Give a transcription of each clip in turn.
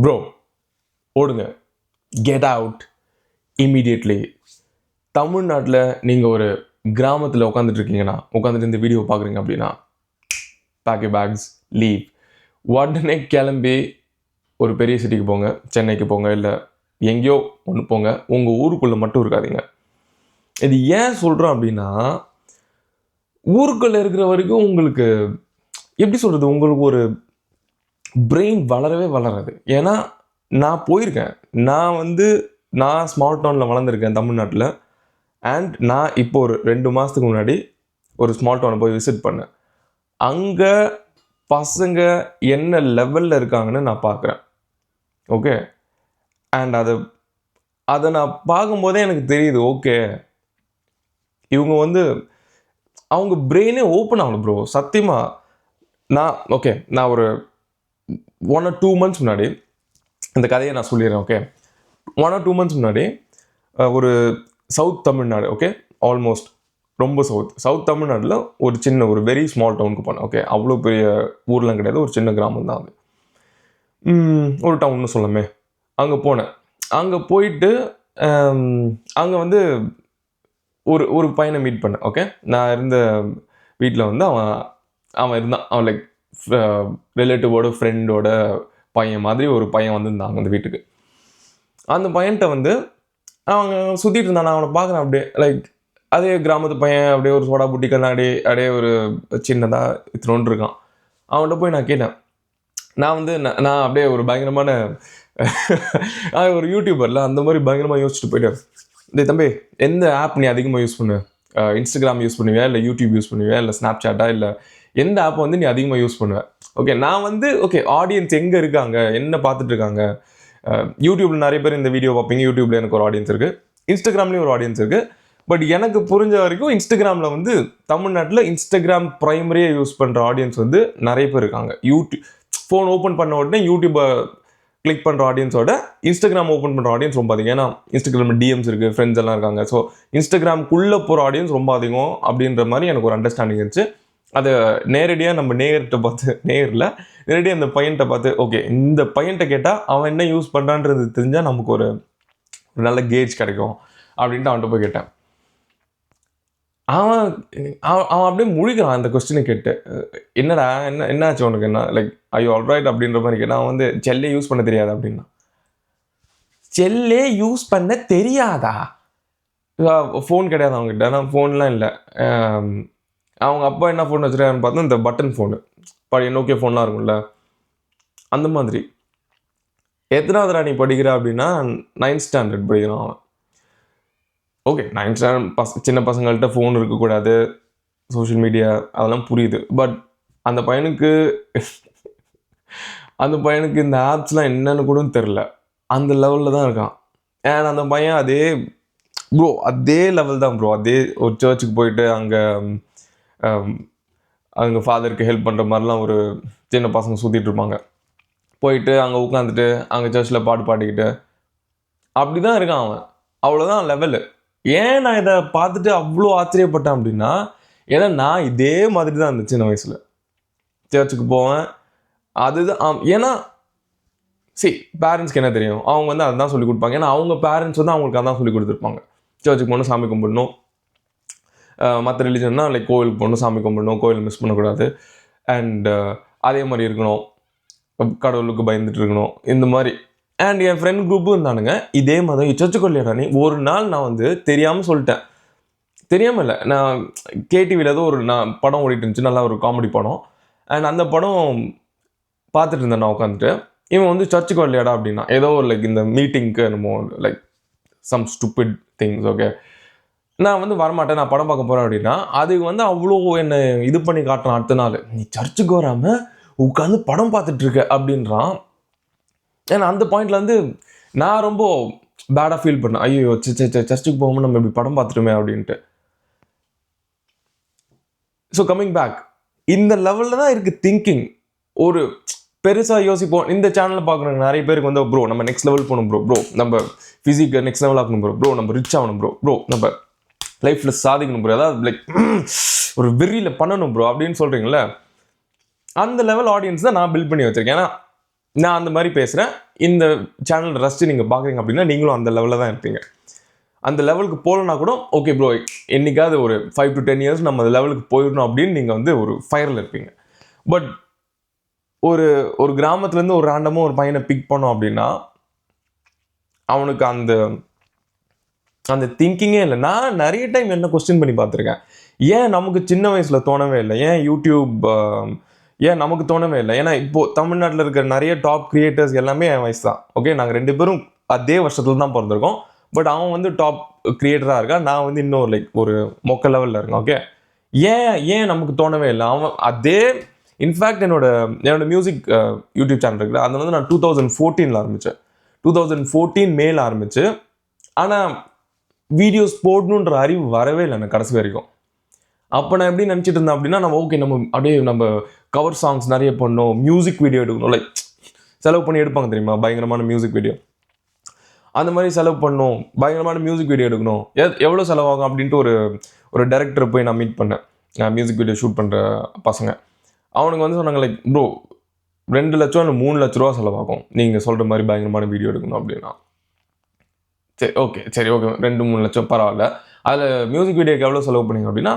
Bro ஓடுங்க, get out immediately. தமிழ்நாட்டில் நீங்கள் ஒரு கிராமத்தில் உட்காந்துட்டு இந்த வீடியோ பார்க்குறீங்க அப்படின்னா, பேக் யூ பேக்ஸ், லீவ். உடனே கிளம்பி ஒரு பெரிய சிட்டிக்கு போங்க, சென்னைக்கு போங்க, இல்லை எங்கேயோ ஒன்று போங்க. உங்கள் ஊருக்குள்ளே மட்டும் இருக்காதீங்க. இது ஏன் சொல்கிறோம் அப்படின்னா, ஊருக்குள்ளே இருக்கிற வரைக்கும் உங்களுக்கு எப்படி சொல்கிறது, உங்களுக்கு ஒரு பிரெயின் வளரவே வளராது. ஏன்னா நான் போயிருக்கேன், நான் ஸ்மால் டவுனில் வளர்ந்துருக்கேன் தமிழ்நாட்டில். அண்ட் நான் இப்போ ஒரு 2 மாதத்துக்கு முன்னாடி ஒரு ஸ்மால் டவுனை போய் விசிட் பண்ணேன். அங்கே பசங்க என்ன லெவலில் இருக்காங்கன்னு நான் பார்க்குறேன். ஓகே, அண்ட் அதை நான் பார்க்கும்போதே எனக்கு தெரியுது, ஓகே இவங்க அவங்க பிரெயினே ஓப்பன் ஆகணும் ப்ரோ. சத்தியமாக நான் ஒரு 1 or 2 months முன்னாடி இந்த கதையை நான் சொல்லிடுறேன். ஓகே, 1 or 2 months முன்னாடி ஒரு சவுத் தமிழ்நாடு, ஓகே, ஆல்மோஸ்ட் ரொம்ப சவுத் தமிழ்நாட்டில் ஒரு வெரி ஸ்மால் டவுனுக்கு போனேன். ஓகே, அவ்வளோ பெரிய ஊர்லாம் கிடையாது, ஒரு சின்ன கிராமம் தான் அது. ஒரு டவுன்னு சொல்லமே. அங்கே போனேன். அங்கே போயிட்டு அங்கே ஒரு பையனை மீட் பண்ணேன். ஓகே, நான் இருந்த வீட்டில் அவன் இருந்தான். அவன் லைக் ரிலேட்டிவோட ஃப்ரெண்டோட பையன் மாதிரி ஒரு பையன் வந்திருந்தாங்க அந்த வீட்டுக்கு. அந்த பையன்கிட்ட அவங்க சுற்றிட்டு இருந்தான். நான் அவனை பார்க்குறேன், அப்படியே லைக் அதே கிராமத்து பையன், அப்படியே ஒரு சோடா புட்டி கண்ணாடி, அப்படியே ஒரு சின்னதாக இத்தினோண்டு இருக்கான். அவன்கிட்ட போய் நான் கேட்டேன். நான் அப்படியே ஒரு பயங்கரமான ஒரு யூடியூபரில் அந்த மாதிரி பயங்கரமாக யோசிச்சுட்டு போயிட்டேன். இந்த தம்பி, எந்த ஆப் நீ அதிகமாக யூஸ் பண்ணு? இன்ஸ்டாகிராம் யூஸ் பண்ணுவியா, இல்லை யூடியூப் யூஸ் பண்ணுவியா, இல்லை ஸ்னாப்சாட்டா, இல்லை எந்த ஆப்பை நீ அதிகமாக யூஸ் பண்ணுவேன்? ஓகே, நான் ஓகே ஆடியன்ஸ் எங்கே இருக்காங்க, என்ன பார்த்துட்டு இருக்காங்க? யூடியூப்பில் நிறைய பேர் இந்த வீடியோ பார்ப்பீங்க. யூடியூப்பில் எனக்கு ஒரு ஆடியன்ஸ் இருக்குது, இன்ஸ்டாகிராம்லேயும் ஒரு ஆடியன்ஸ் இருக்குது. பட் எனக்கு புரிஞ்ச வரைக்கும் இன்ஸ்டாகிராமில் தமிழ்நாட்டில் இன்ஸ்டாகிராம் ப்ரைமரியாக யூஸ் பண்ணுற ஆடியன்ஸ் நிறைய பேர் இருக்காங்க. ஃபோன் ஓப்பன் பண்ண உடனே யூடியூப்பை கிளிக் பண்ணுற ஆடியன்ஸோட இன்ஸ்டாகிராம் ஓப்பன் பண்ணுற ஆடியன்ஸ் ரொம்ப அதிகம். ஏன்னா இன்ஸ்டாகிராமில் டிஎம்ஸ் இருக்குது, ஃப்ரெண்ட்ஸ் எல்லாம் இருக்காங்க. ஸோ இன்ஸ்டாகிராமுக்குள்ளே போகிற ஆடியன்ஸ் ரொம்ப அதிகம் அப்படின்ற மாதிரி எனக்கு ஒரு அண்டர்ஸ்டாண்டிங் இருந்துச்சு. அதை நேரடியாக நம்ம நேரடியாக அந்த பையன்கிட்ட பார்த்து, ஓகே இந்த பையன்கிட்ட கேட்டால் அவன் என்ன யூஸ் பண்ணுறான்றது தெரிஞ்சால் நமக்கு ஒரு நல்ல கேஜ் கிடைக்கும் அப்படின்ட்டு அவன்கிட்ட போய் கேட்டேன். அவன் அப்படியே முழிக்கிறான் அந்த கொஸ்டினை கேட்டு. என்னடா என்னாச்சு உனக்கு, என்ன லைக் ஐயோ ஆல்ரைட் அப்படின்ற மாதிரி கேட்டான். அவன் செல்லே யூஸ் பண்ண தெரியாது அப்படின்னா. செல்லே யூஸ் பண்ண தெரியாதா? ஃபோன் கிடையாது அவங்ககிட்ட. ஆனால் ஃபோன்லாம் இல்லை. அவங்க அப்பா என்ன ஃபோன் வச்சுருக்கான்னு பார்த்தா இந்த பட்டன் ஃபோனு, பழைய நோக்கியா ஃபோன்லாம் இருக்கும்ல, அந்த மாதிரி. எத்தனாவது நீ படிக்கிற அப்படின்னா 9th standard படிக்கிறான் அவன். ஓகே, 9th standard சின்ன பசங்கள்கிட்ட ஃபோன் இருக்கக்கூடாது, சோஷியல் மீடியா, அதெல்லாம் புரியுது. பட் அந்த பையனுக்கு இந்த ஆப்ஸ்லாம் என்னன்னு கூட தெரில. அந்த லெவலில் தான் இருக்கான். ஏன்னா அந்த பையன் அதே லெவல் தான் ப்ரோ. அதே ஒரு சர்ச்சுக்கு போயிட்டு அங்கே ஃபாதருக்கு ஹெல்ப் பண்ணுற மாதிரிலாம் ஒரு சின்ன பசங்க சுற்றிட்டு இருப்பாங்க. போயிட்டு அங்கே உட்காந்துட்டு அங்கே சர்ச்சில் பாட்டு பாடிக்கிட்டு அப்படி தான் இருக்கான் அவன். அவ்வளோதான் லெவலு. ஏன் நான் இதை பார்த்துட்டு அவ்வளோ ஆச்சரியப்பட்டேன் அப்படின்னா, ஏன்னா நான் இதே மாதிரி தான் இருந்தேன் சின்ன வயசில். சர்ச்சுக்கு போவேன், அதுதான். ஏன்னா பேரண்ட்ஸ்க்கு என்ன தெரியும், அவங்க அதுதான் சொல்லி கொடுப்பாங்க. ஏன்னா அவங்க பேரண்ட்ஸ் அவங்களுக்கு அதான் சொல்லி கொடுத்துருப்பாங்க. சர்ச்சுக்கு போகணும், சாமி கும்பிடணும். மற்ற ரிலீஜன்னா லைக் கோவிலுக்கு போகணும், சாமி கும்பிடணும், கோவில் மிஸ் பண்ணக்கூடாது, அண்ட் அதே மாதிரி இருக்கணும், கடவுளுக்கு பயந்துட்டு இருக்கணும், இந்த மாதிரி. அண்ட் என் ஃப்ரெண்ட் குரூப்பும் இருந்தானுங்க இதே மாதிரி. சர்ச்சுக்கு இல்லையாடா நீ? ஒரு நாள் நான் தெரியாமல் சொல்லிட்டேன். தெரியாமல் இல்லை, நான் கேடிவியில் ஏதோ நான் படம் ஓடிட்டு இருந்துச்சு, நல்லா ஒரு காமெடி படம். அண்ட் அந்த படம் பார்த்துட்டு இருந்தேன் நான் உட்காந்துட்டு. இவன் சர்ச்சுக்கு வரலையாடா அப்படின்னா, ஏதோ ஒரு லைக் இந்த மீட்டிங்க்கு என்னமோ like some stupid things. Okay, நான் வரமாட்டேன், நான் படம் பார்க்க போகிறேன் அப்படின்னா, அதுக்கு அவ்வளோ என்னை இது பண்ணி காட்டுறான். அடுத்த நாள் நீ சர்ச்சுக்கு வராமல் உட்காந்து படம் பார்த்துட்டு இருக்க அப்படின்றான். ஏன்னா அந்த பாயிண்ட்ல நான் ரொம்ப பேடாக ஃபீல் பண்ணேன். ஐயோ சர்ச்சுக்கு போகாமல் நம்ம இப்படி படம் பார்த்துட்டோமே அப்படின்ட்டு. ஸோ கம்மிங் பேக், இந்த லெவலில் தான் இருக்குது திங்கிங். ஒரு பெருசாக யோசிப்போம். இந்த சேனலில் பார்க்குற நிறைய பேருக்கு ப்ரோ நம்ம நெக்ஸ்ட் லெவல் போகணும் ப்ரோ நம்ம ஃபிசிக்கை நெக்ஸ்ட் லெவல் ஆகணும் ப்ரோ நம்ம ரிச் ஆகணும் ப்ரோ நம்ம லைஃப்பில் சாதிக்கணும் ப்ரோ, அதாவது லைக் ஒரு வெறியில் பண்ணணும் ப்ரோ அப்படின்னு சொல்கிறீங்களே, அந்த லெவல் ஆடியன்ஸ் தான் நான் பில்ட் பண்ணி வச்சுருக்கேன். ஏன்னா நான் அந்த மாதிரி பேசுகிறேன். இந்த சேனல் ரசித்து நீங்கள் பார்க்குறீங்க அப்படின்னா நீங்களும் அந்த லெவலில் தான் இருப்பீங்க. அந்த லெவலுக்கு போகலன்னா கூட ஓகே ப்ரோ, என்னைக்காவது ஒரு 5 to 10 years நம்ம அந்த லெவலுக்கு போயிடணும் அப்படின்னு நீங்கள் வந்து ஒரு ஃபயரில் இருப்பீங்க. பட் ஒரு ஒரு கிராமத்துலேருந்து ஒரு ரேண்டமாக ஒரு பையனை பிக் பண்ணோம் அப்படின்னா அவனுக்கு அந்த அந்த திங்கிங்கே இல்லை. நான் நிறைய டைம் என்ன கொஸ்டின் பண்ணி பார்த்துருக்கேன், ஏன் நமக்கு சின்ன வயசில் தோணவே இல்லை, ஏன் யூடியூப் ஏன் நமக்கு தோணவே இல்லை? ஏன்னா இப்போது தமிழ்நாட்டில் இருக்கிற நிறைய டாப் கிரியேட்டர்ஸ் எல்லாமே என் வயசு தான். ஓகே, நாங்கள் 2 பேரும் அதே வருஷத்துல தான் பிறந்திருக்கோம். பட் அவன் வந்து டாப் கிரியேட்டராக இருக்கான், நான் வந்து இன்னும் லைக் ஒரு மொக்க லெவலில் இருக்கேன். ஓகே, ஏன் நமக்கு தோணவே இல்லை? அவன் அதே இன்ஃபேக்ட் என்னோட மியூசிக் யூடியூப் சேனல் இருக்குல்ல, அதை வந்து நான் 2014 ஆரம்பித்தேன். 2014 மேல ஆரம்பிச்சு, ஆனால் வீடியோஸ் போடணுன்ற அறிவு வரவே இல்லை எனக்கு கடைசி வரைக்கும். அப்போ நான் எப்படி நினச்சிட்டு இருந்தேன் அப்படின்னா, நம்ம அப்படியே நம்ம கவர் சாங்ஸ் நிறைய பண்ணோம், மியூசிக் வீடியோ எடுக்கணும், லைக் செலவு பண்ணி எடுப்பாங்க தெரியுமா பயங்கரமான மியூசிக் வீடியோ, அந்த மாதிரி செலவு பண்ணோம், பயங்கரமான மியூசிக் வீடியோ எடுக்கணும், எவ்வளோ செலவாகும் அப்படின்ட்டு ஒரு டைரக்டரை போய் நான் மீட் பண்ணேன், மியூசிக் வீடியோ ஷூட் பண்ணுற பசங்க. அவனுக்கு வந்து சொன்னாங்க லைக் ப்ரோ 2 லட்சம் இல்லை 3 லட்ச ரூபா செலவாகும் நீங்கள் சொல்கிற மாதிரி பயங்கரமான வீடியோ எடுக்கணும் அப்படின்னா. சரி ஓகே 2-3 லட்சம் பரவாயில்ல. அதில் மியூசிக் வீடியோக்கு எவ்வளோ செலவு பண்ணிங்க அப்படின்னா,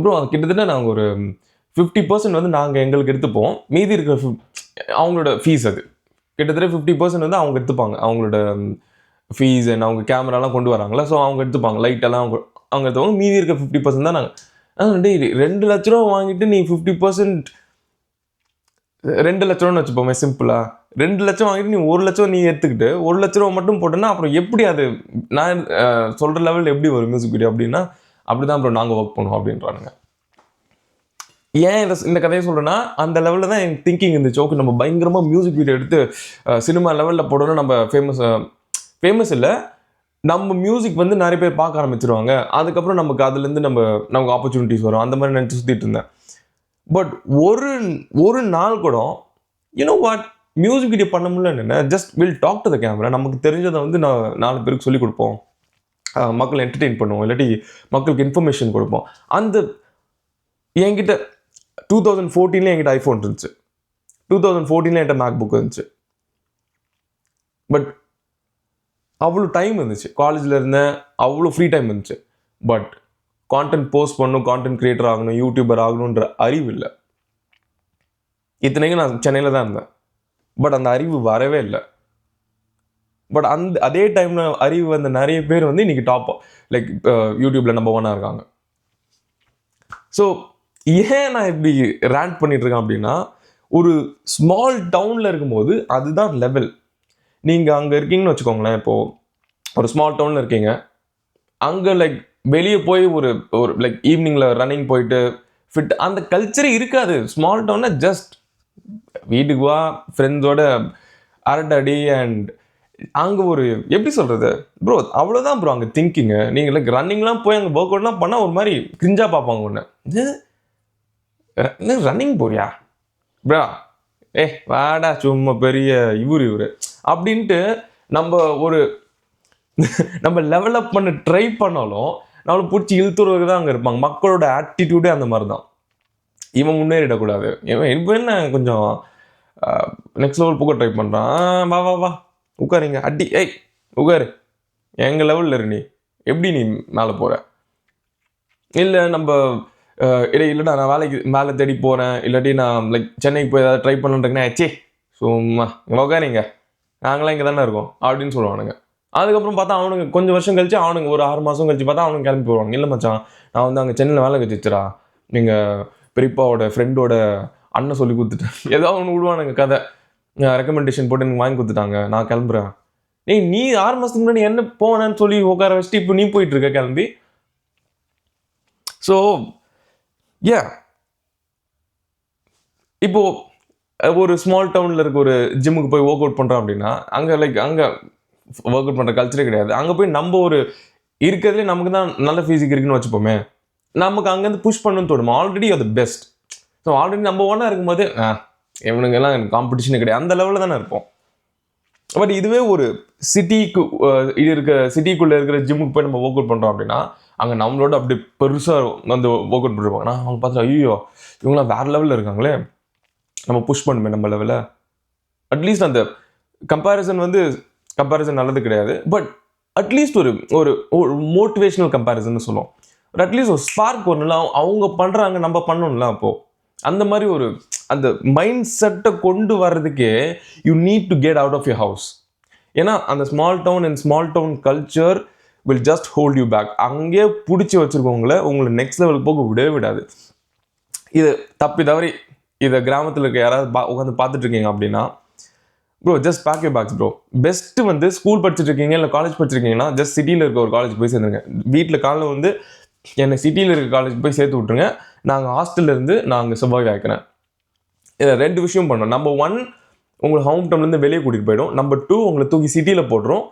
ப்ரோ அது கிட்டத்தட்ட நாங்கள் ஒரு 50% வந்து நாங்கள் எங்களுக்கு எடுத்துப்போம், மீதி இருக்கிற அவங்களோட ஃபீஸ், அது கிட்டத்தட்ட 50% வந்து அவங்க எடுத்துப்பாங்க, அவங்களோட ஃபீஸ் என்ன, அவங்க கேமராலாம் கொண்டு வராங்களா, ஸோ அவங்க எடுத்துப்பாங்க, லைட்டெல்லாம் அவங்க எடுத்துப்பாங்க, மீதி இருக்க 50% தான் நாங்கள். 2 லட்ச ரூபா வாங்கிட்டு நீ 50% 2 லட்ச ரூபான்னு வச்சுப்போமே சிம்பிளாக, 2 லட்சம் வாங்கிட்டு நீ 1 லட்சம் நீ எடுத்துக்கிட்டு 1 லட்ச ரூபா மட்டும் போட்டேன்னா அப்புறம் எப்படி அது நான் சொல்கிற லெவலில் எப்படி ஒரு மியூசிக் வீடியோ அப்படின்னா, அப்படி தான் அப்புறம் நாங்கள் ஒர்க் பண்ணுவோம் அப்படின்றானுங்க. ஏன் இந்த கதையை சொல்கிறேன்னா, அந்த லெவலில் தான் என் திங்கிங் இருந்துச்சு. ஓகே, நம்ம பயங்கரமாக மியூசிக் வீடியோ எடுத்து சினிமா லெவலில் போடணும், நம்ம ஃபேமஸ் இல்லை, நம்ம மியூசிக் வந்து நிறைய பேர் பார்க்க ஆரம்பிச்சிருவாங்க, அதுக்கப்புறம் நமக்கு அதுலேருந்து நமக்கு ஆப்பர்ச்சுனிட்டிஸ் வரும், அந்த மாதிரி நினச்சி சுற்றிட்டு இருந்தேன். பட் ஒரு நாள் கூட வாட் மியூசிக் வீடியோ பண்ண முடியல, என்ன just will talk to the camera, நமக்கு தெரிஞ்சதை வந்து நான் 4 பேருக்கு சொல்லிக் கொடுப்போம், மக்களை என்டர்டெயின் பண்ணுவோம், இல்லாட்டி மக்களுக்கு இன்ஃபர்மேஷன் கொடுப்போம். அந்த என்கிட்ட 2014 என்கிட்ட ஐஃபோன் இருந்துச்சு, 2014 என்கிட்ட மேக்புக் இருந்துச்சு, பட் அவ்வளோ டைம் இருந்துச்சு, காலேஜில் இருந்தேன், அவ்வளோ ஃப்ரீ டைம் இருந்துச்சு. பட் கான்டென்ட் போஸ்ட் பண்ணணும், கான்டென்ட் கிரியேட்டர் ஆகணும், யூடியூபர் ஆகணுன்ற அறிவு இல்லை. இத்தனைக்கும் நான் சென்னையில் தான் இருந்தேன், பட் அந்த அறிவு வரவே இல்லை. பட் அதே டைமில் அறிவு வந்த நிறைய பேர் வந்து இன்றைக்கி டாப் லைக் யூடியூப்பில் நம்பர் 1 இருக்காங்க. ஸோ ஏன் நான் இப்படி ரேங்க் பண்ணிகிட்ருக்கேன் அப்படின்னா, ஒரு ஸ்மால் டவுனில் இருக்கும்போது அதுதான் லெவல். நீங்கள் அங்கே இருக்கீங்கன்னு வச்சுக்கோங்களேன், இப்போது ஒரு ஸ்மால் டவுனில் இருக்கீங்க, அங்கே லைக் வெளியே போய் ஒரு லைக் ஈவினிங்கில் ரன்னிங் போயிட்டு ஃபிட் அந்த கல்ச்சரே இருக்காது. ஸ்மால் டவுனில் ஜஸ்ட் வீட்டுக்கு வா, ஃப்ரெண்ட்ஸோட அரட்டடி, அண்ட் அங்கே ஒரு எப்படி சொல்கிறது ப்ரோ, அவ்வளோதான் ப்ரோ அங்கே திங்கிங்கு. நீங்கள் லைக் ரன்னிங்லாம் போய் அங்கே ஒர்க் அவுட்லாம் பண்ணால் ஒரு மாதிரி கிரிஞ்சாக பார்ப்பாங்க ஒன்று, இது ரன்னிங் போறியா ப்ரா, வாடா சும்மா பெரிய இவர் அப்படின்ட்டு நம்ம லெவலப் பண்ண ட்ரை பண்ணாலும் நம்மளை பிடிச்சி இழுத்துறதுக்கு தான் அங்கே இருப்பாங்க. மக்களோட ஆட்டிடியூடே அந்த மாதிரி தான். இவன் முன்னேறிடக்கூடாது, இவன் இப்போ என்ன கொஞ்சம் நெக்ஸ்ட் லெவல் போக ட்ரை பண்ணுறான், வா உட்காரிங்க அடி, உட்காரு, எங்கள் லெவலில் இரு, நீ எப்படி நீ மேலே போகிற, இல்லை நம்ம இல்லைடா நான் வேலைக்கு மேலே தேடி போகிறேன், இல்லாட்டி நான் லைக் சென்னைக்கு போய் ஏதாவது ட்ரை பண்ணுறேன்னா சும்மா உட்காரிங்க, நாங்களாம் இங்கே தானே இருக்கோம் அப்படின்னு சொல்லுவானுங்க. அதுக்கப்புறம் பார்த்தா அவனுக்கு கொஞ்சம் வருஷம் கழிச்சு, அவனுக்கு ஒரு 6 மாதம் கழிச்சு பார்த்தா அவனுக்கு கிளம்பி போடுவாங்க, இல்லை மச்சான் நான் வந்து அங்கே சென்னையில் வேலை கழிச்சிச்சுரா, நீங்கள் பெரியப்பாவோட ஃப்ரெண்டோட அண்ணன் சொல்லி கொடுத்துட்டேன், ஏதோ ஒன்று விடுவானுங்க கதை, ரெக்கமெண்டேஷன் போட்டு எனக்கு வாங்கி கொடுத்துட்டாங்க, நான் கிளம்புறேன். நீ 6 மாதத்துக்கு முன்னாடி என்ன போனேன்னு சொல்லி உட்கார வச்சுட்டு இப்போ நீ போயிட்டுருக்க கிளம்பி. ஸோ இப்போது ஒரு ஸ்மால் டவுனில் இருக்க ஒரு ஜிம்முக்கு போய் ஒர்க் அவுட் பண்ணுறோம் அப்படின்னா, அங்கே ஒர்க் அவுட் பண்ணுற கல்ச்சரே கிடையாது. அங்கே போய் நம்ம இருக்கிறதுலே நமக்கு தான் நல்ல ஃபிசிக் இருக்குன்னு வச்சுப்போமே, நமக்கு அங்கேருந்து புஷ் பண்ணணும்னு தோணும். ஆல்ரெடி அது பெஸ்ட். ஸோ ஆல்ரெடி நம்ம ஒன்றா இருக்கும்போது இவனுங்கெல்லாம் எனக்கு காம்படிஷனே கிடையாது, அந்த லெவலில் தானே இருப்போம். பட் இதுவே ஒரு சிட்டிக்குள்ளே இருக்கிற ஜிம்முக்கு போய் நம்ம ஒர்க் அவுட் பண்ணுறோம் அப்படின்னா, அங்கே நம்மளோட அப்படி பெருசாக வந்து ஒர்க் அவுட் பண்ணிருப்பாங்க. நான் அவங்க பார்த்து ஐயோ இவங்களாம் வேறு லெவலில் இருக்காங்களே, நம்ம புஷ் பண்ணுமே நம்ம லெவலில். அட்லீஸ்ட் அந்த கம்பேரிசன் வந்து கம்பேரிசன் நல்லது கிடையாது. பட் அட்லீஸ்ட் ஒரு ஒரு ஒரு மோட்டிவேஷனல் கம்பேரிசன் சொல்லுவோம். ஒரு அட்லீஸ்ட் ஒரு ஸ்பார்க் ஒன்றுல அவங்க பண்ணுறாங்க நம்ம பண்ணணும்ல. அப்போது அந்த மாதிரி ஒரு அந்த மைண்ட் செட்டை கொண்டு வர்றதுக்கே you need to get out of your house. ஏன்னா அந்த small town and small town culture will just hold you back. அங்கேயே பிடிச்சி வச்சுருக்கவங்கள உங்களை நெக்ஸ்ட் லெவலுக்கு போக விடவே விடாது. இது தப்பி தவறி இதை கிராமத்தில் இருக்க யாராவது உட்காந்து பார்த்துட்டு இருக்கீங்க அப்படின்னா, bro just pack you bags bro. Best வந்து ஸ்கூல் படிச்சுட்டு இருக்கீங்க இல்லை காலேஜ் படிச்சிருக்கீங்கன்னா ஜஸ்ட் சிட்டியில் இருக்க ஒரு காலேஜ் போய் சேர்ந்துருங்க. வீட்டில் காலைல வந்து என்னை சிட்டியில் இருக்க காலேஜ் போய் சேர்த்து விட்ருங்க, நாங்கள் ஹாஸ்டலில் இருந்து நான் அங்கே சர்வைவ் ஆகிக்கிறேன். இதை 2 விஷயம் பண்ணோம். நம்பர் 1 உங்களை ஹோம் டவுன்லேருந்து வெளியே கூட்டிகிட்டு போயிடும். நம்பர் 2 உங்களை தூக்கி சிட்டியில் போட்டுரும்.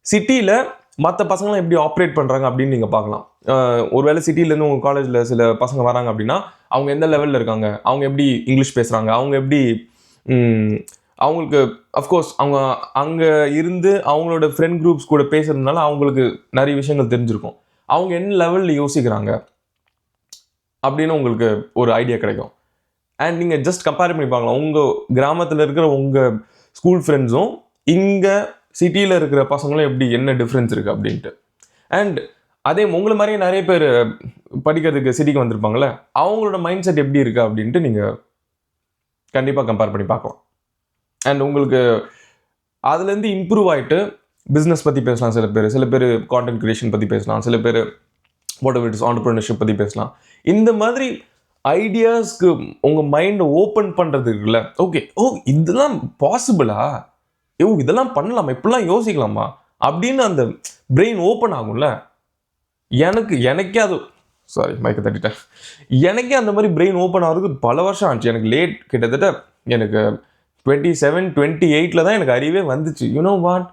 சிட்டியில் மற்ற பசங்களாம் எப்படி ஆப்ரேட் பண்ணுறாங்க அப்படின்னு நீங்கள் பார்க்கலாம். ஒருவேளை சிட்டிலேருந்து உங்கள் காலேஜில் சில பசங்க வராங்க அப்படின்னா அவங்க எந்த லெவலில் இருக்காங்க, அவங்க எப்படி இங்கிலீஷ் பேசுகிறாங்க, அவங்க எப்படி அவங்களுக்கு அஃப்கோர்ஸ் அவங்க அங்கே இருந்து அவங்களோட ஃப்ரெண்ட் குரூப்ஸ் கூட பேசுகிறதுனால அவங்களுக்கு நிறைய விஷயங்கள் தெரிஞ்சிருக்கும். அவங்க என்ன லெவலில் யோசிக்கிறாங்க அப்படின்னு உங்களுக்கு ஒரு ஐடியா கிடைக்கும். அண்ட் நீங்கள் ஜஸ்ட் கம்பேர் பண்ணி பார்க்கலாம் உங்கள் கிராமத்தில் இருக்கிற உங்கள் ஸ்கூல் ஃப்ரெண்ட்ஸும் இங்கே சிட்டியில் இருக்கிற பசங்களும் எப்படி என்ன டிஃப்ரென்ஸ் இருக்குது அப்படின்ட்டு. அண்ட் அதே உங்களை மாதிரியே நிறைய பேர் படிக்கிறதுக்கு சிட்டிக்கு வந்திருப்பாங்களே, அவங்களோட மைண்ட் செட் எப்படி இருக்குது அப்படின்ட்டு நீங்கள் கண்டிப்பாக கம்பேர் பண்ணி பார்க்கலாம். அண்ட் உங்களுக்கு அதுலேருந்து இம்ப்ரூவ் ஆகிட்டு பிஸ்னஸ் பற்றி பேசலாம். சில பேர் கான்டென்ட் கிரியேஷன் பற்றி பேசலாம், சில பேர் what ever it is entrepreneurship பற்றி பேசலாம். இந்த மாதிரி ஐடியாஸ்க்கு உங்கள் மைண்டை ஓப்பன் பண்ணுறது இருக்குல்ல, ஓகே இதெல்லாம் பாசிபிளா, இதெல்லாம் பண்ணலாமா, இப்படிலாம் யோசிக்கலாமா அப்படின்னு அந்த பிரெயின் ஓப்பன் ஆகும்ல. எனக்கே அது மைக்க தட்டிட்டேன். எனக்கே அந்த மாதிரி பிரெயின் ஓப்பன் ஆகிறதுக்கு பல வருஷம் ஆச்சு. எனக்கு லேட், கிட்டத்தட்ட எனக்கு 27-28 தான் எனக்கு அறிவே வந்துச்சு. யூனோ வாட்,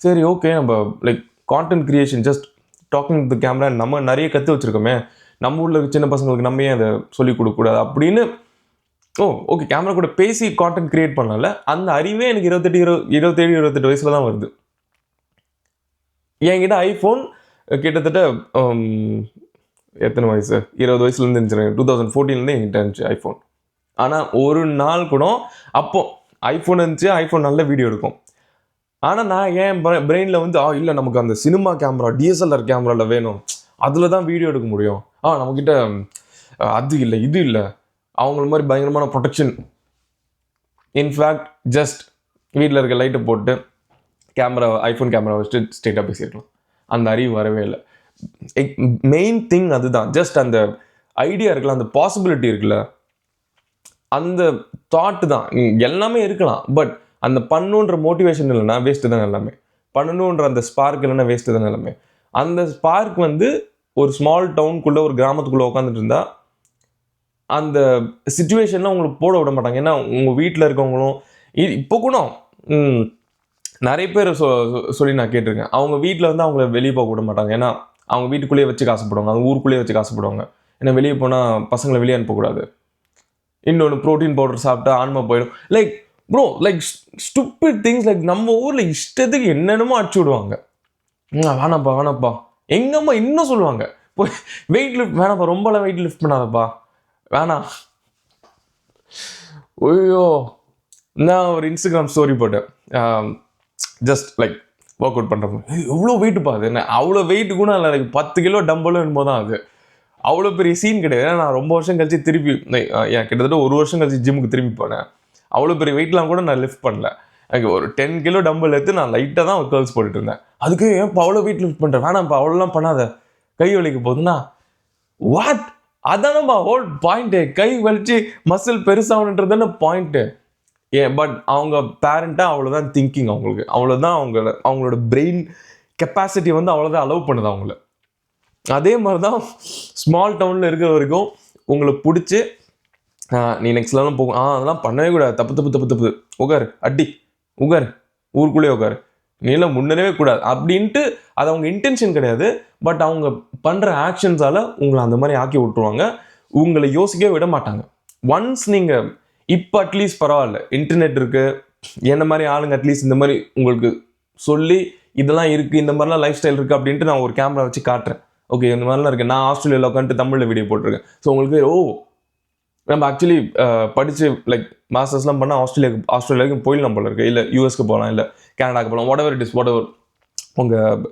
சரி ஓகே நம்ம like content creation just talking to the camera நம்ம நிறைய கற்று வச்சுருக்கோமே, நம்ம ஊரில் சின்ன பசங்களுக்கு நம்ம ஏன் அதை சொல்லிக் கொடுக்கக்கூடாது அப்படின்னு ஓகே கேமரா கூட பேசி கான்டென்ட் கிரியேட் பண்ணல. அந்த அறிவே எனக்கு 27-28 வயசில் தான் வருது. என்கிட்ட ஐஃபோன் கிட்டத்தட்ட எத்தனை வயசு, 20 வயசுலேருந்து இருந்துச்சு. 2014 என்கிட்ட இருந்துச்சு ஐஃபோன். ஆனால் ஒரு நாள் கூட அப்போ ஐஃபோன் இருந்துச்சு, ஐஃபோன் நல்ல வீடியோ எடுக்கும். ஆனால் நான் என் பிரெயினில் வந்து இல்லை நமக்கு அந்த சினிமா கேமரா டிஎஸ்எல்ஆர் கேமராவில் வேணும், அதில் தான் வீடியோ எடுக்க முடியும், நம்மக்கிட்ட அது இல்லை இது இல்லை, அவங்கள மாதிரி பயங்கரமான ப்ரொடெக்ஷன். இன்ஃபேக்ட் ஜஸ்ட் வீட்டில் இருக்க லைட்டை போட்டு கேமரா ஐஃபோன் கேமரா வச்சுட்டு ஸ்ட்ரெயிட்டாக பேசியிருக்கலாம். அந்த அறிவு வரவே இல்லை. மெயின் திங் அதுதான். ஜஸ்ட் அந்த ஐடியா இருக்குல்ல, அந்த பாசிபிலிட்டி இருக்குல்ல, அந்த தாட்டு தான். எல்லாமே இருக்கலாம், பட் அந்த பண்ணுன்ற மோட்டிவேஷன் இல்லைன்னா வேஸ்ட்டு தான் எல்லாமே. பண்ணணுன்ற அந்த ஸ்பார்க் இல்லைன்னா வேஸ்ட்டு தான் எல்லாமே. அந்த ஸ்பார்க் வந்து ஒரு ஸ்மால் டவுனுக்குள்ளே ஒரு கிராமத்துக்குள்ளே உட்காந்துட்டு இருந்தால் அந்த சிச்சுவேஷனில் உங்களுக்கு போட விட மாட்டாங்க. ஏன்னா உங்கள் வீட்டில் இருக்கவங்களும் இப்போ கூட நிறைய பேர் சொல்லி நான் கேட்டிருக்கேன், அவங்க வீட்டில் வந்து அவங்கள வெளியே போக விட மாட்டாங்க. ஏன்னா அவங்க வீட்டுக்குள்ளேயே வச்சு காசுப்படுவாங்க, அவங்க ஊருக்குள்ளேயே வச்சு காசுப்படுவாங்க. ஏன்னா வெளியே போனால் பசங்களை வெளியே அனுப்பக்கூடாது. இன்னொன்று ப்ரோட்டீன் பவுடர் சாப்பிட்டா ஆன்மா போயிடும். Like bro like stupid things. Like நம்ம ஊரில் இஷ்டத்துக்கு என்னென்னமோ அடிச்சு விடுவாங்க. வேணாப்பா எங்கம்மா இன்னும் சொல்லுவாங்க, போய் வெயிட் லிஃப்ட் வேணாப்பா, ரொம்பலாம் வெயிட் லிஃப்ட் பண்ணாதப்பா, வேணாம். ஐயோ, நான் ஒரு இன்ஸ்டாகிராம் ஸ்டோரி போட்டேன், ஜஸ்ட் லைக் ஒர்க் அவுட் பண்ணுறப்போ எவ்வளோ வெயிட்டுப்பா, அது என்ன அவ்வளோ வெயிட்டு கூட இல்லை, லைக் 10 கிலோ டம்பலும் என்னமோ தான் அது. அவ்வளோ பெரிய சீன் கிடையாது. ஏன்னா நான் ரொம்ப வருஷம் கழிச்சு திருப்பி கிட்டத்தட்ட 1 வருஷம் கழிச்சு ஜிம்முக்கு திரும்பி போனேன். அவ்வளோ பெரிய வெயிட்லாம் கூட நான் லிஃப்ட் பண்ணல. எனக்கு ஒரு 10 கிலோ டம்பிள் எடுத்து நான் லைட்டாக தான் கேர்ள்ஸ் போட்டுட்டு இருந்தேன். அதுக்கு ஏன்ப்பா அவ்வளோ வெயிட் லிஃப்ட் பண்ணுறேன், வேணாம்ப்பா அவ்வளோலாம் பண்ணாத, கை வலிக்க போகுதுன்னா வாட், அதானப்பா ஹோல் பாயிண்ட்டு. கை வலிச்சு மசில் பெருசாகணுன்றதான பாயிண்ட்டு. பட் அவங்க பேரண்ட்டாக அவ்வளோதான் திங்கிங், அவங்களுக்கு அவ்வளோதான் அவங்களோட பிரெயின் கெப்பாசிட்டி வந்து அவ்வளோதான் அலோவ் பண்ணுது அவங்கள. அதே மாதிரி தான் ஸ்மால் டவுனில் இருக்கிற வரைக்கும் உங்களை பிடிச்சி நீ நெக்ஸ்ட் லெவலும் போகும், அதெல்லாம் பண்ணவே கூடாது, தப்பு உட்காரு, அடி உட்காரு, ஊருக்குள்ளேயே உட்காரு, நீ எல்லாம் முன்னேறவே கூடாது அப்படின்ட்டு. அது அவங்க இன்டென்ஷன் கிடையாது, பட் அவங்க பண்ணுற ஆக்ஷன்ஸால் உங்களை அந்த மாதிரி ஆக்கி விட்டுருவாங்க. உங்களை யோசிக்கவே விட மாட்டாங்க. ஒன்ஸ் நீங்கள் இப்போ அட்லீஸ்ட் பரவாயில்ல, இன்டர்நெட் இருக்குது, என்ன மாதிரி ஆளுங்க அட்லீஸ்ட் இந்த மாதிரி உங்களுக்கு சொல்லி இதெல்லாம் இருக்குது, இந்த மாதிரிலாம் லைஃப் ஸ்டைல் இருக்குது அப்படின்ட்டு நான் ஒரு கேமரா வச்சு காட்டுறேன். ஓகே இந்த மாதிரிலாம் இருக்குது, நான் ஆஸ்திரேலியாவில் உட்காந்துட்டு தமிழில் வீடியோ போட்டிருக்கேன். ஸோ உங்களுக்கு நம்ம ஆக்சுவலி படித்து லைக் மாஸ்டர்ஸ்லாம் பண்ணால் ஆஸ்திரேலியாவுக்கு போயிடலாம் போல இருக்குது, இல்லை யூஎஸ்க்கு போகலாம், இல்லை கனடாக்கு போகலாம், வாட் எவர் உங்கள்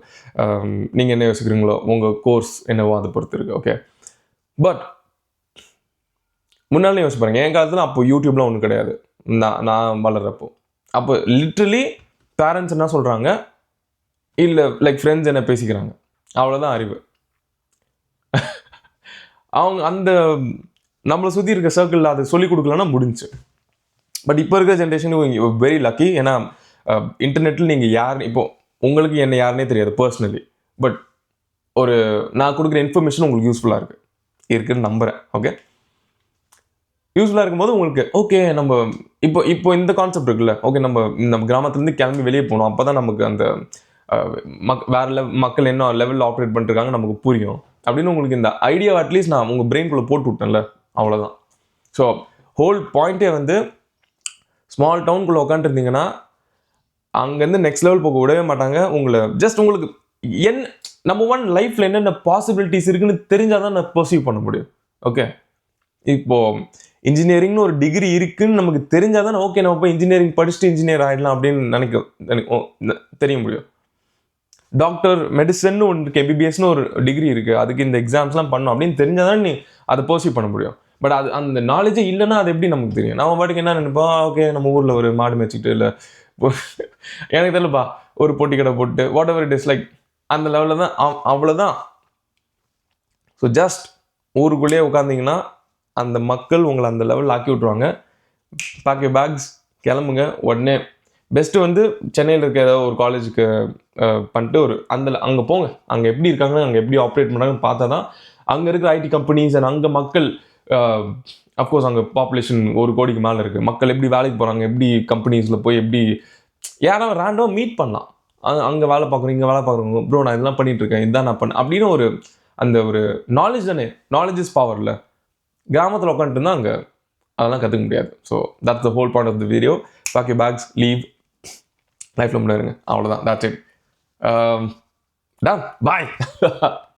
நீங்கள் என்ன யோசிக்கிறீங்களோ, உங்கள் கோர்ஸ் என்னவோ அதை பொறுத்து இருக்குது. ஓகே, பட் முன்னாலே யோசிச்சு பாருங்க, என் காலத்தில் அப்போ யூடியூப்லாம் ஒன்றும் கிடையாது. நான் வளர்கிறப்போ அப்போ லிட்ரலி பேரண்ட்ஸ் என்ன சொல்கிறாங்க, இல்லை லைக் ஃப்ரெண்ட்ஸ் என்ன பேசிக்கிறாங்க, அவ்வளோதான் அறிவு. அவங்க அந்த நம்மளை சுற்றி இருக்க சர்க்கிளில் அதை சொல்லிக் கொடுக்கலன்னா முடிஞ்சு. பட் இப்போ இருக்கிற ஜென்ரேஷனுக்கு வெரி லக்கி. ஏன்னா இன்டர்நெட்டில் நீங்கள் யார், இப்போ உங்களுக்கு என்ன யாருன்னே தெரியாது பர்சனலி, பட் ஒரு நான் கொடுக்குற இன்ஃபர்மேஷன் உங்களுக்கு யூஸ்ஃபுல்லாக இருக்குன்னு நம்புகிறேன். ஓகே, யூஸ்ஃபுல்லாக இருக்கும்போது உங்களுக்கு ஓகே, நம்ம இப்போ இந்த கான்செப்ட் இருக்குல்ல, ஓகே நம்ம கிராமத்துலேருந்து கிளம்பி வெளியே போகணும், அப்போ தான் நமக்கு அந்த வேறு மக்கள் என்ன லெவலில் ஆப்ரேட் பண்ணிருக்காங்க நமக்கு புரியும் அப்படின்னு உங்களுக்கு இந்த ஐடியா அட்லீஸ்ட் நான் உங்கள் பிரெயின்குள்ளே போட்டு விட்டேன்ல, அவ்வளோதான். ஸோ ஹோல் பாயிண்ட்டே வந்து ஸ்மால் டவுனுக்குள்ளே உட்காந்துருந்தீங்கன்னா அங்கேருந்து நெக்ஸ்ட் லெவல் போக விடவே மாட்டாங்க உங்களை. ஜஸ்ட் உங்களுக்கு நம்பர் ஒன் லைஃப்பில் என்னென்ன பாசிபிலிட்டிஸ் இருக்குன்னு தெரிஞ்சால் தான் நான் பர்சீவ் பண்ண முடியும். ஓகே, இப்போது இன்ஜினியரிங்னு ஒரு டிகிரி இருக்குன்னு நமக்கு தெரிஞ்சால் தான் ஓகே நம்ம போய் இன்ஜினியரிங் படிச்சுட்டு இன்ஜினியர் ஆகிடலாம் அப்படின்னு தெரிய முடியும். டாக்டர் மெடிசன் ஒன்று இருக்குது, எம்பிபிஎஸ்னு ஒரு டிகிரி இருக்குது, அதுக்கு இந்த எக்ஸாம்ஸ்லாம் பண்ணணும் அப்படின்னு தெரிஞ்சால் தான் நீ அதை பர்சீவ் பண்ண முடியும். பட் அது அந்த நாலேஜே இல்லைன்னா அது எப்படி நமக்கு தெரியும்? நம்ம பாட்டுக்கு என்ன நினைப்போம், ஓகே நம்ம ஊரில் ஒரு மாடு மேய்ச்சிக்கிட்டு, இல்லை எனக்கு தெரியலப்பா ஒரு பொட்டி கடை போட்டு what ever it is, like அந்த லெவலில் தான், அவ்வளோதான். ஸோ ஜஸ்ட் ஊருக்குள்ளேயே உட்காந்திங்கன்னா அந்த மக்கள் உங்களை அந்த லெவலில் ஆக்கி விட்ருவாங்க. பேக் யூர் பேக்ஸ், கிளம்புங்க உடனே. பெஸ்ட்டு வந்து சென்னையில் இருக்க ஏதாவது ஒரு காலேஜுக்கு பண்ணிட்டு அங்கே போங்க, அங்கே எப்படி இருக்காங்க, அங்கே எப்படி ஆப்ரேட் பண்ணுறாங்கன்னு பார்த்தா தான் அங்கே இருக்கிற ஐடி கம்பெனிஸ் அண்ட் அங்கே மக்கள், அஃப்கோர்ஸ் அங்கே பாப்புலேஷன் 1 கோடிக்கு மேலே இருக்குது, மக்கள் எப்படி வேலைக்கு போகிறாங்க, எப்படி கம்பெனிஸில் போய் எப்படி யாராவது ரேண்டமாக மீட் பண்ணலாம், அங்கே வேலை பார்க்குறோம், இங்கே வேலை பார்க்குறோங்க, ப்ரோ நான் இதெல்லாம் பண்ணிகிட்ருக்கேன், இதுதான் நான் பண்ணேன் அப்படின்னு ஒரு நாலேஜ் தானே. நாலேஜ் இஸ் பவரில். கிராமத்தில் உட்காந்துட்டு இருந்தால் அங்கே அதெல்லாம் கற்றுக்க முடியாது. So that's the whole point of the video. Pack your bags, leave, லைஃப்பில் முன்னேறுங்க, அவ்வளோதான். That's it. Done, bye.